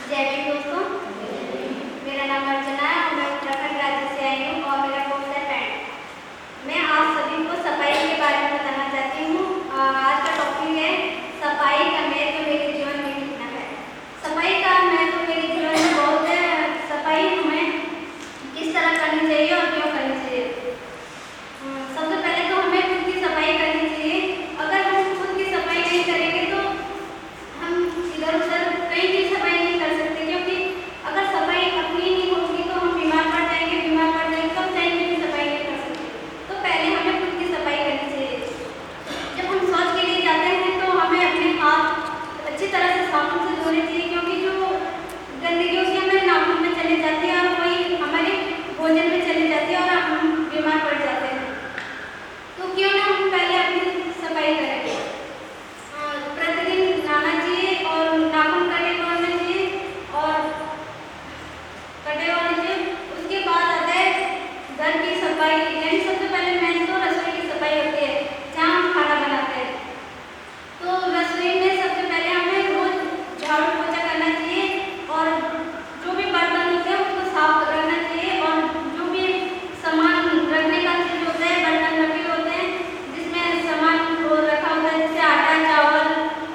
जय भीम दोस्तों, मेरा नाम अर्चना है और मैं उत्तराखंड राज्य से आई हूँ और मेरा कोर्स है पेंट। मैं आप सभी को सफाई के बारे में बताना चाहती हूँ। आज का टॉपिक है सफाई का महत्व मेरे जीवन में कितना है। सफाई का महत्व मेरे जीवन में बहुत है। सफाई हमें किस तरह करनी चाहिए और क्यों करनी चाहिए। सबसे पहले तो हमें खुद की सफाई करनी चाहिए। अगर हम खुद की सफाई नहीं करेंगे तो हम इधर उधर कहीं भी सफाई नहीं कर सकते, क्योंकि अगर सफाई अपनी नहीं होगी तो हम बीमार पड़ जाएंगे तो हम कहीं भी सफाई नहीं कर सकते। तो पहले हमें खुद की सफाई करनी चाहिए। जब हम शौच के लिए जाते हैं तो हमें अपने हाथ अच्छी तरह से साबुन से धोने चाहिए, क्योंकि जो गंदगी होती है हमारे नाखून में चली जाती है और वही हमारे भोजन में चली जाती है और हम बीमार पड़ जाते हैं। तो क्यों ना हम पहले अपनी सफाई करें। प्रतिदिन नहाना चाहिए और नाखून कटे होने चाहिए और कटे होने चाहिए। उसके बाद आता है घर की सफाई, यानी सबसे पहले मेन तो रसोई की सफाई होती है जहाँ हम खाना बनाते हैं। तो रसोई में सबसे पहले हमें रोज झाड़ू पोछा करना चाहिए और जो भी बर्तन होते हैं उसको साफ रखना चाहिए और जो भी सामान रखने का चीज होता है, बर्तन रखे होते हैं जिसमें सामान रखा होता है, जैसे आटा चावल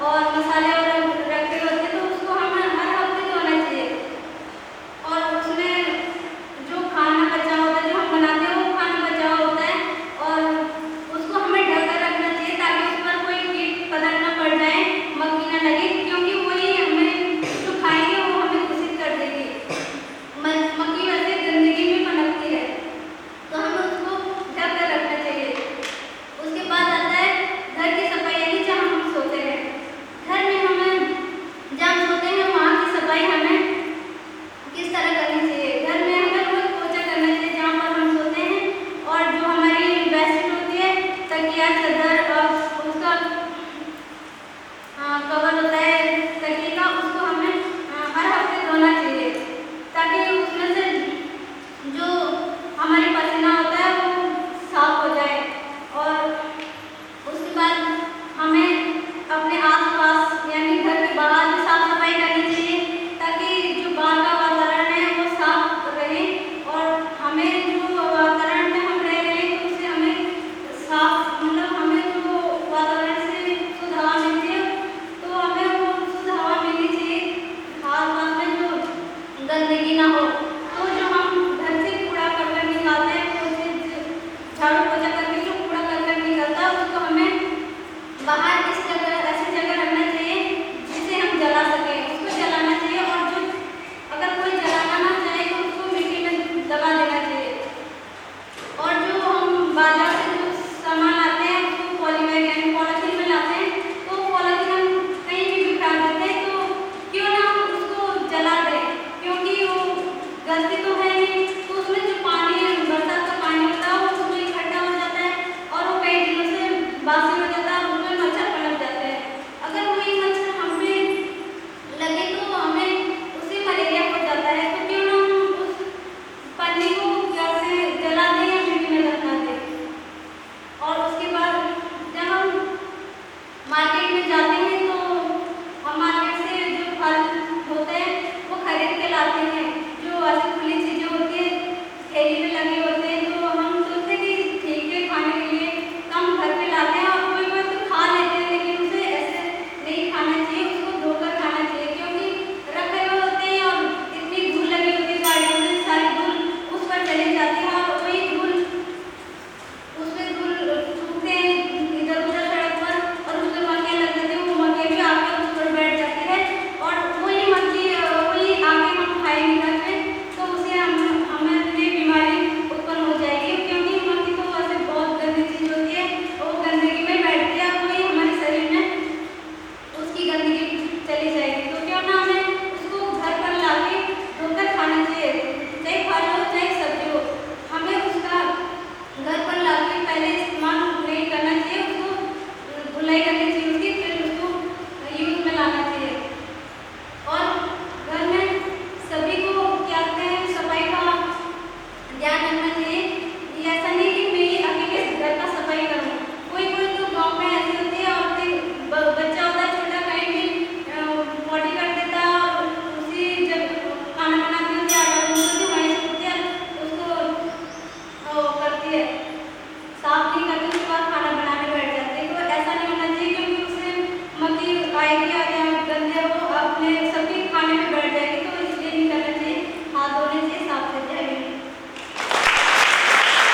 और मसाले और रखे होते हैं, तो उसको हमें हर हफ्ते धोना चाहिए। और उसमें जो खाना बचा होता है, जो हम बनाते हैं वो खाना बचा होता है और उसको हमें ढककर रखना चाहिए ताकि उस पर कोई कीट पतंग न पड़ जाए, मक्खी न लगे, क्योंकि वही हमें जो खाएंगे वो हमें दूषित कर देगी। मक्खी वैसे गंदगी में पनपती है तो हमें उसको ढककर रखना चाहिए। उसके बाद आता है घर की सफाई, यानी जहाँ हम सोते हैं। घर में हमें जहाँ हम सोते हैं वहाँ की सफाई हमें किस तरह करनी चाहिए। घर में हमें रोज पोछा करना चाहिए जहाँ पर हम सोते हैं और जो हमारी बेडशीट होती है, तकिया चादर और उसका कवर होता है तकिए का, उसको हमें हर हफ्ते धोना चाहिए ताकि उसमें से जो हमारी पसीना होता है वो साफ हो जाए। और उसके बाद हमें अपने आसपास यानी घर के बाहर भी साफ सफाई करनी चाहिए ताकि जो बाहर का वातावरण है वो साफ रहे और हमें जो वातावरण में हम रह रहे हैं तो उससे हमें साफ हमें जो वातावरण से शुद्ध हवा मिलती है तो हमें वो शुद्ध हवा मिलनी चाहिए। आसपास में जो गंदगी ना हो, तो जो हम घर से कूड़ा करकट निकालते हैं वो झाड़ू पोछा करके जो कूड़ा करकट निकलता है उसको हमें बाहर इस जगह ऐसी जगह रखना चाहिए जिसे हम जला सकें, उसको जलाना चाहिए। और जो अगर कोई जलाना ना चाहे तो उसको मिट्टी में दबा देना चाहिए। और जो हम बाजार से जो सामान लाते हैं उसको पॉलीबैग यानी पॉलीथीन में लाते हैं तो पॉलीथीन हम कहीं भी बिखरा देते हैं, तो क्यों ना हम उसको जला दें, क्योंकि वो गलती तो